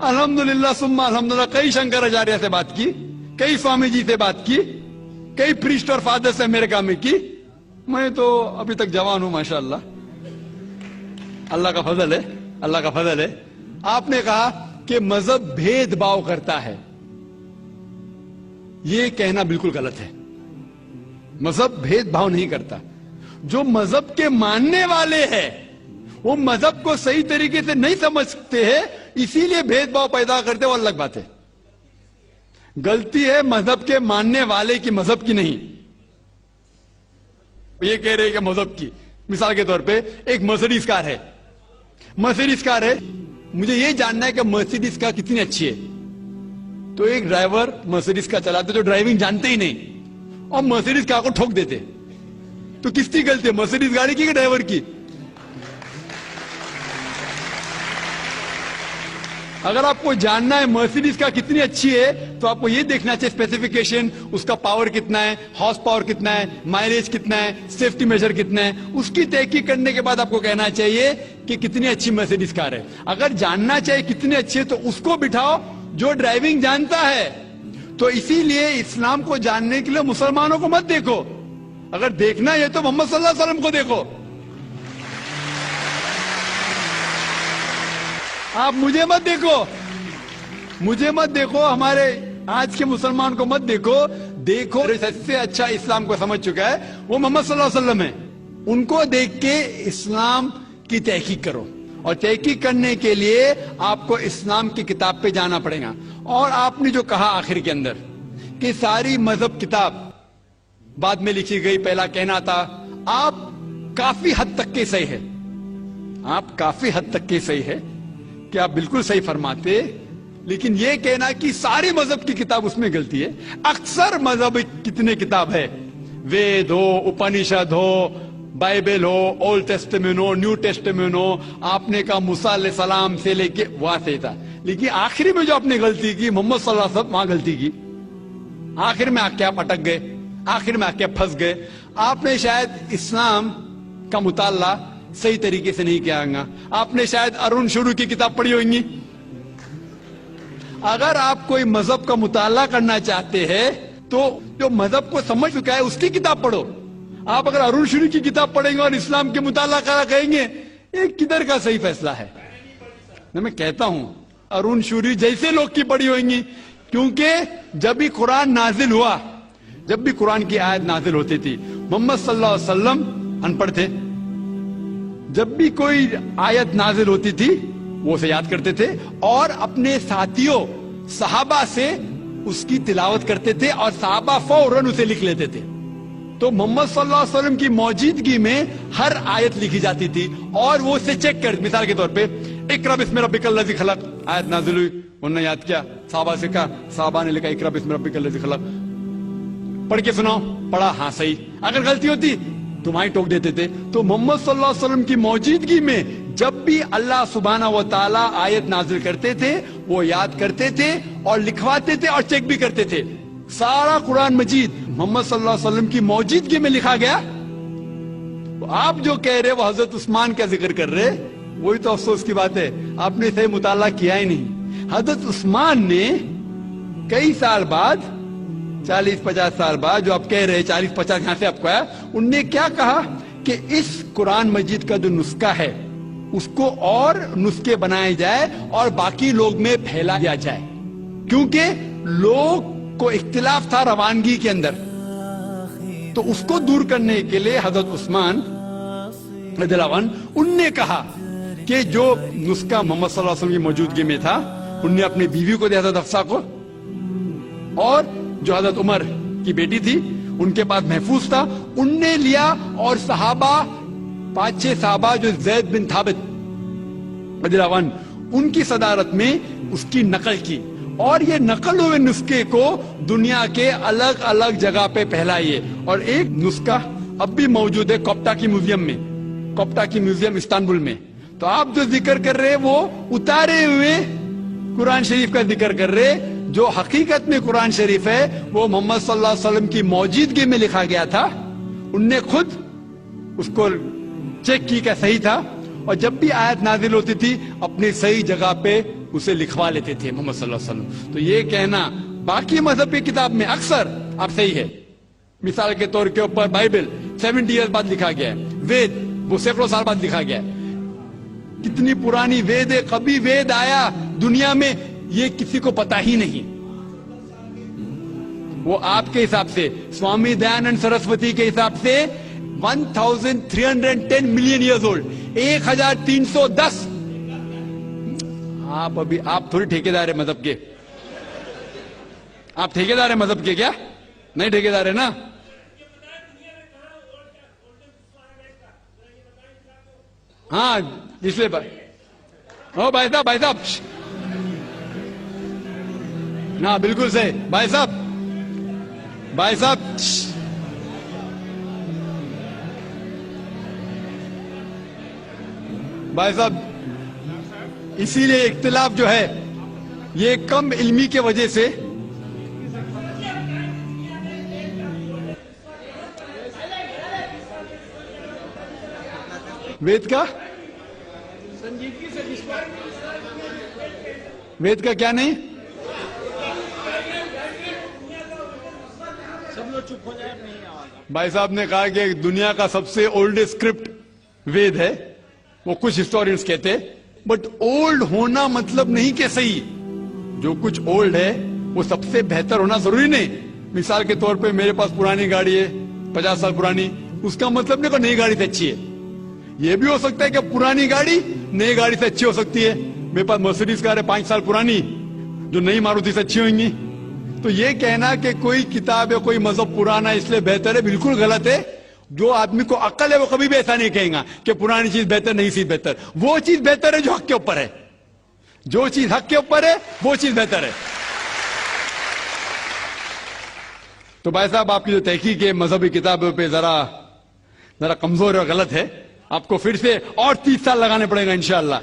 الحمدللہ سما الحمدللہ کئی شنکراچاریہ سے بات کی, کئی سوامی جی سے بات کی, کئی پریسٹ اور فادر سے امریکہ میں کی. میں تو ابھی تک جوان ہوں ماشاءاللہ, اللہ کا فضل ہے, اللہ کا فضل ہے. آپ نے کہا کہ مذہب بھید بھاؤ کرتا ہے, یہ کہنا بالکل غلط ہے. مذہب بھید بھاؤ نہیں کرتا. جو مذہب کے ماننے والے ہیں وہ مذہب کو صحیح طریقے سے نہیں سمجھتے ہیں, اسی لیے بھید بھاؤ پیدا کرتے, وہ الگ بات ہے. غلطی ہے مذہب کے ماننے والے کی, مذہب کی نہیں. یہ کہہ رہے کہ مذہب کی, مثال کے طور پہ ایک مرسیڈیز کار ہے, مرسیڈیز کار ہے, مجھے یہ جاننا ہے کہ مرسیڈیز کار کتنی اچھی ہے. تو ایک ڈرائیور مرسیڈیز کار چلاتے جو ڈرائیونگ جانتے ہی نہیں اور مرسیڈیز کار کو ٹھوک دیتے, تو کس کی غلطی ہے, مرسیڈیز گاڑی کی کہ ڈرائیور کی؟ اگر آپ کو جاننا ہے مرسیڈیز کا کتنی اچھی ہے تو آپ کو یہ دیکھنا چاہیے اسپیسیفکیشن, اس کا پاور کتنا ہے, ہارس پاور کتنا ہے, مائلیج کتنا ہے, سیفٹی میجر کتنا ہے. اس کی تحقیق کرنے کے بعد آپ کو کہنا چاہیے کہ کتنی اچھی مرسیڈیز کار ہے. اگر جاننا چاہیے کتنی اچھی ہے تو اس کو بٹھاؤ جو ڈرائیونگ جانتا ہے. تو اسی لیے اسلام کو جاننے کے لیے مسلمانوں کو مت دیکھو, اگر دیکھنا ہے تو محمد صلی اللہ علیہ وسلم کو دیکھو. آپ مجھے مت دیکھو, مجھے مت دیکھو, ہمارے آج کے مسلمان کو مت دیکھو. دیکھو سب سے اچھا اسلام کو سمجھ چکا ہے وہ محمد صلی اللہ علیہ وسلم ہے, ان کو دیکھ کے اسلام کی تحقیق کرو. اور تحقیق کرنے کے لیے آپ کو اسلام کی کتاب پہ جانا پڑے گا. اور آپ نے جو کہا آخر کے اندر کہ ساری مذہب کتاب بعد میں لکھی گئی, پہلا کہنا تھا, آپ کافی حد تک کے صحیح ہے, آپ کافی حد تک کے صحیح ہے کہ آپ بالکل صحیح فرماتے. لیکن یہ کہنا کہ ساری مذہب کی کتاب اس میں غلطی ہے. اکثر مذہب کتنے کتاب ہے, وید ہو, اپنشد ہو, بائبل ہو, اولڈ ٹیسٹمنٹ ہو, نیو ٹیسٹمنٹ ہو, آپ نے کہا موسیٰ علیہ السلام سے لے کے وہاں سے تھا. لیکن آخری میں جو آپ نے غلطی کی محمد صلی اللہ علیہ وسلم, وہاں غلطی کی. آخر میں آ کے آپ اٹک گئے, آخر میں آ کے پھنس گئے. آپ نے شاید اسلام کا مطالعہ صحیح طریقے سے نہیں کیا گا. آپ نے شاید ارون شروع کی کتاب پڑھی ہوئیں گی. اگر آپ کوئی مذہب کا مطالعہ کرنا چاہتے ہیں تو جو مذہب کو سمجھ چکا ہے اس کی کتاب پڑھو. آپ اگر ارون شروع کی کتاب پڑھیں گے اور اسلام کے مطالعہ کرا کہیں گے, ایک کدھر کا صحیح فیصلہ ہے. میں کہتا ہوں ارون شوری جیسے لوگ کی پڑھی ہوئیں گی, کیونکہ جب بھی قرآن نازل ہوا, جب بھی قرآن کی آیت نازل ہوتی تھی, محمد صلی اللہ علیہ وسلم ان پڑھ تھے. جب بھی کوئی آیت نازل ہوتی تھی وہ اسے یاد کرتے تھے اور اپنے ساتھیوں صحابہ سے اس کی تلاوت کرتے تھے اور صحابہ فوراً اسے لکھ لیتے تھے. تو محمد صلی اللہ علیہ وسلم کی موجودگی میں ہر آیت لکھی جاتی تھی اور وہ اسے چیک کر, مثال کے طور پہ اقرا بسم ربک الذی خلق آیت نازل ہوئی, انہوں نے یاد کیا, صحابہ سے کہا, صحابہ نے لکھا اقرا بسم ربک الذی خلق, پڑھ کے سناؤ, پڑھا, ہاں صحیح. اگر غلطی ہوتی تمہاری ٹوک دیتے تھے. تو محمد صلی اللہ علیہ وسلم کی موجودگی میں جب بھی اللہ سبحانہ و تعالیٰ آیت نازل کرتے تھے وہ یاد کرتے تھے اور لکھواتے تھے اور چیک بھی کرتے تھے. سارا قرآن مجید محمد صلی اللہ علیہ وسلم کی موجودگی میں لکھا گیا. آپ جو کہہ رہے وہ حضرت عثمان کا ذکر کر رہے, وہی تو افسوس کی بات ہے, آپ نے صحیح مطالعہ کیا ہی نہیں. حضرت عثمان نے کئی سال بعد, 40-50 سال بعد, جو آپ کہہ رہے 40-50 یہاں سے آپ کو آیا, ان نے کیا کہا کہ اس قرآن مجید کا جو نسخہ ہے اس کو اور نسخے بنائے جائے اور باقی لوگ میں پھیلا دیا جائے, کیونکہ لوگ کو اختلاف تھا روانگی کے اندر. تو اس کو دور کرنے کے لیے حضرت عثمان رضی اللہ عنہ ان نے کہا کہ جو نسخہ محمد صلی اللہ علیہ وسلم کی موجودگی میں تھا ان نے اپنی بیوی کو دیا حضرت حفصہ کو, اور جو حضرت عمر کی بیٹی تھی ان کے پاس محفوظ تھا, ان نے لیا. اور صحابہ 5-6 صحابہ جو زید بن ثابت رضی اللہ عنہ ان کی صدارت میں اس کی نقل کی, اور یہ نقل ہوئے نسخے کو دنیا کے الگ الگ جگہ پہ پھیلائیے. اور ایک نسخہ اب بھی موجود ہے کوپٹا کی میوزیم میں, کوپٹا کی میوزیم استنبول میں. تو آپ جو ذکر کر رہے وہ اتارے ہوئے قرآن شریف کا ذکر کر رہے, جو حقیقت میں قرآن شریف ہے وہ محمد صلی اللہ علیہ وسلم کی موجودگی میں لکھا گیا تھا. ان نے خود اس کو چیک کی کہ صحیح تھا, اور جب بھی آیت نازل ہوتی تھی اپنی صحیح جگہ پہ اسے لکھوا لیتے تھے محمد صلی اللہ علیہ وسلم. تو یہ کہنا باقی مذہب کی کتاب میں اکثر اب صحیح ہے. مثال کے طور کے اوپر بائبل 70 ایئر بعد لکھا گیا ہے, وید وہ سینکڑوں سال بعد لکھا گیا ہے. کتنی پرانی وید ہے, کبھی وید آیا دنیا میں یہ کسی کو پتا ہی نہیں. وہ آپ کے حساب سے, سوامی دیانند سرسوتی کے حساب سے 1310 ملین ایئرز اولڈ, 1310. آپ تھوڑی ٹھیکیدار ہے مذہب کے. آپ ٹھیکیدار ہیں مذہب کے کیا؟ نہیں ٹھیکیدار ہے نا. ہاں اس لیے بھائی صاحب نا بالکل صحیح. بھائی صاحب اسی لیے اختلاف جو ہے یہ کم علمی کے وجہ سے وید کا کیا نہیں. بھائی صاحب نے کہا کہ دنیا کا سب سے اولڈسٹ اسکرپٹ وید ہے. وہ کچھ ہسٹورینز کہتے, بٹ اولڈ ہونا مطلب نہیں کہ صحیح. جو کچھ اولڈ ہے وہ سب سے بہتر ہونا ضروری نہیں. مثال کے طور پہ میرے پاس پرانی گاڑی ہے 50 سال پرانی, اس کا مطلب نہیں کہ نئی گاڑی سے اچھی ہے. یہ بھی ہو سکتا ہے کہ پرانی گاڑی نئی گاڑی سے اچھی ہو سکتی ہے. میرے پاس مرسیڈیز کار ہے 5 سال پرانی, جو نئی ماروتی سے اچھی ہوئیں گی. تو یہ کہنا کہ کوئی کتاب ہے کوئی مذہب پرانا اس لیے بہتر ہے, بالکل غلط ہے. جو آدمی کو عقل ہے وہ کبھی بھی ایسا نہیں کہیں گا کہ پرانی چیز بہتر نئی چیز بہتر. وہ چیز بہتر ہے جو حق کے اوپر ہے. جو چیز حق کے اوپر ہے وہ چیز بہتر ہے. تو بھائی صاحب آپ کی جو تحقیق ہے مذہبی کتابوں پہ ذرا کمزور اور غلط ہے. آپ کو پھر سے اور 30 سال لگانے پڑے گا انشاءاللہ.